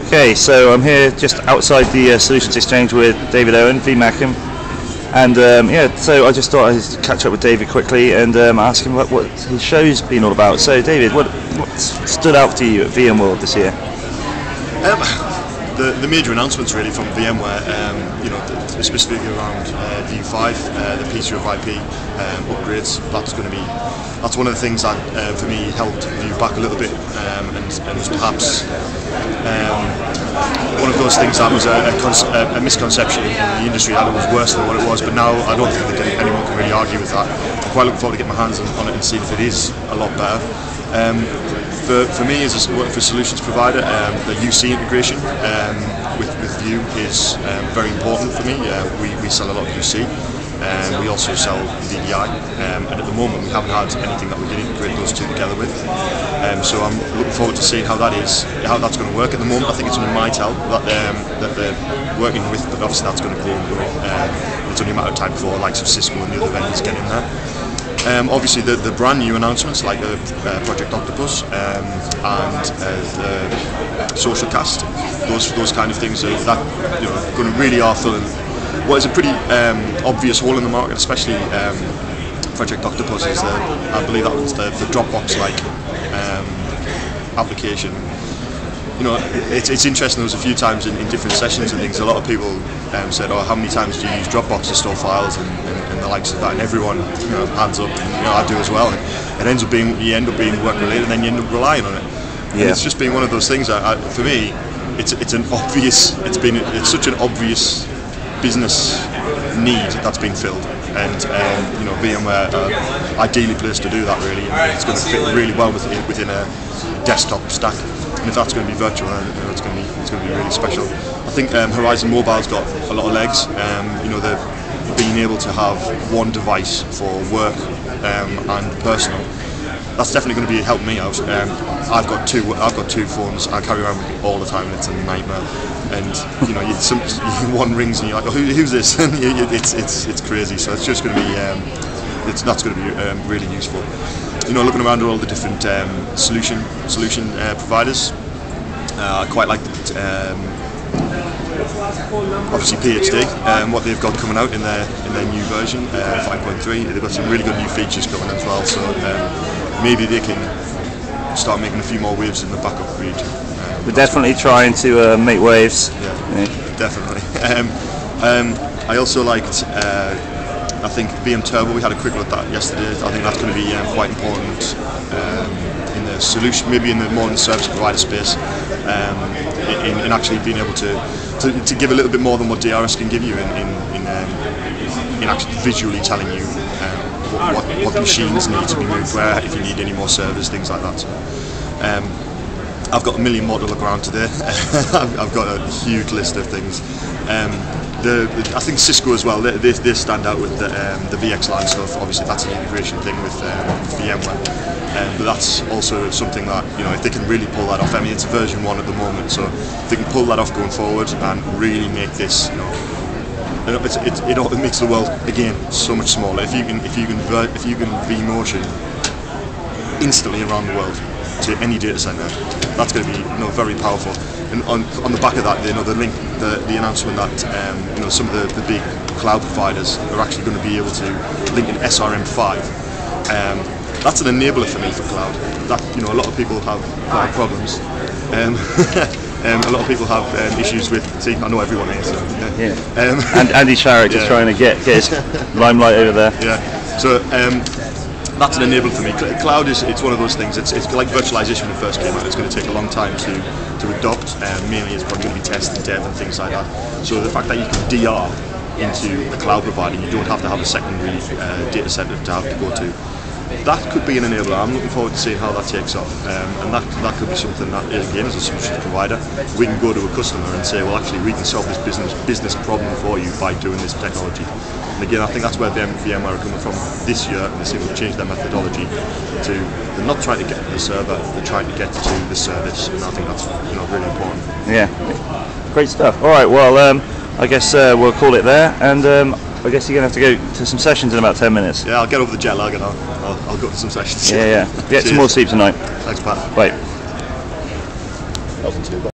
Okay, so I'm here just outside the Solutions Exchange with David Owen, VMworld, and yeah, so I just thought I'd catch up with David quickly and ask him what his show's been all about. So David, what stood out to you at VMworld this year? The major announcements really from VMware, you know, specifically around V5, the PC of IP upgrades. That's one of the things that for me held you back a little bit, and was perhaps one of those things that was a misconception in the industry, that it was worse than what it was. But now I don't think that anyone can really argue with that. I'm quite looking forward to get my hands on it and see if it is a lot better. For me as a solutions provider, the UC integration with Vue is very important for me. We sell a lot of UC, and we also sell VDI, and at the moment we haven't had anything that we can integrate those two together with. So I'm looking forward to seeing how that's going to work. At the moment I think it's only Mitel that they're working with, but obviously that's going to grow and grow. It's only a matter of time before the likes of Cisco and the other vendors get in there. Obviously the brand new announcements like Project Octopus and the Social Cast, those kind of things that going to really are filling what is a pretty obvious hole in the market, especially Project Octopus is I believe that was the Dropbox-like application. You know, it's interesting. There was a few times in different sessions and things, a lot of people said, "Oh, how many times do you use Dropbox to store files?" and the likes of that, and everyone, hands up, and I do as well. And it ends up being, you end up being work related, and then you end up relying on it. Yeah. And it's just been one of those things that, for me, it's such an obvious business need that's been filled, and VMware ideally placed to do that really, and it's going to fit really well within a desktop stack. And if that's going to be virtual, it's going to be really special. I think Horizon Mobile's got a lot of legs. Being able to have one device for work and personal, that's definitely going to be helping me out. I've got two phones I carry around with me all the time, and it's a nightmare. And one rings and you're like, "Oh, who's this?" And it's crazy. So it's just going to be that's going to be really useful. Looking around at all the different solution providers, I quite like obviously PhD, what they've got coming out in their new version 5.3. They've got some really good new features coming as well. So maybe they can start making a few more waves in the backup read. We're definitely trying to make waves. Yeah. Definitely. I also liked. I think VM Turbo, we had a quick look at that yesterday. I think that's going to be quite important in the solution, maybe in the more in the service provider space, in actually being able to give a little bit more than what DRS can give you in actually visually telling you what machines need to be moved where, if you need any more servers, things like that. So, I've got a million more to look around today. I've got a huge list of things. I think Cisco as well, they stand out with the VXLAN stuff. Obviously that's an integration thing with VMware, but that's also something that, if they can really pull that off. I mean, it's a version 1 at the moment, so if they can pull that off going forward and really make this, it makes the world again so much smaller. If you can vMotion instantly around the world to any data center, that's going to be very powerful. And on the back of that, the announcement that some of the big cloud providers are actually going to be able to link in SRM5. That's an enabler for me for cloud. That a lot of people have cloud problems. A lot of people have issues with. See, I know everyone here. So, yeah. And Andy Sharrock is trying to get his limelight over there. Yeah. So. That's an enabler for me. Cloud it's one of those things. It's like virtualization when it first came out. It's going to take a long time to adopt. Mainly, it's probably going to be test and dev and things like that. So the fact that you can DR into a cloud provider, you don't have to have a secondary data center to have to go to. That could be an enabler. I'm looking forward to seeing how that takes off, and that could be something that, again, as a solutions provider, we can go to a customer and say, well, actually, we can solve this business problem for you by doing this technology. And again, I think that's where VMware are coming from this year, and they seem to change their methodology to, they're not trying to get to the server, they're trying to get to the service, and I think that's really important. Yeah, great stuff. All right, well, I guess we'll call it there, and I guess you're going to have to go to some sessions in about 10 minutes. Yeah, I'll get over the jet lag and I'll go to some sessions. Yeah. Get some more sleep tonight. Thanks, Pat. Bye. That wasn't too bad.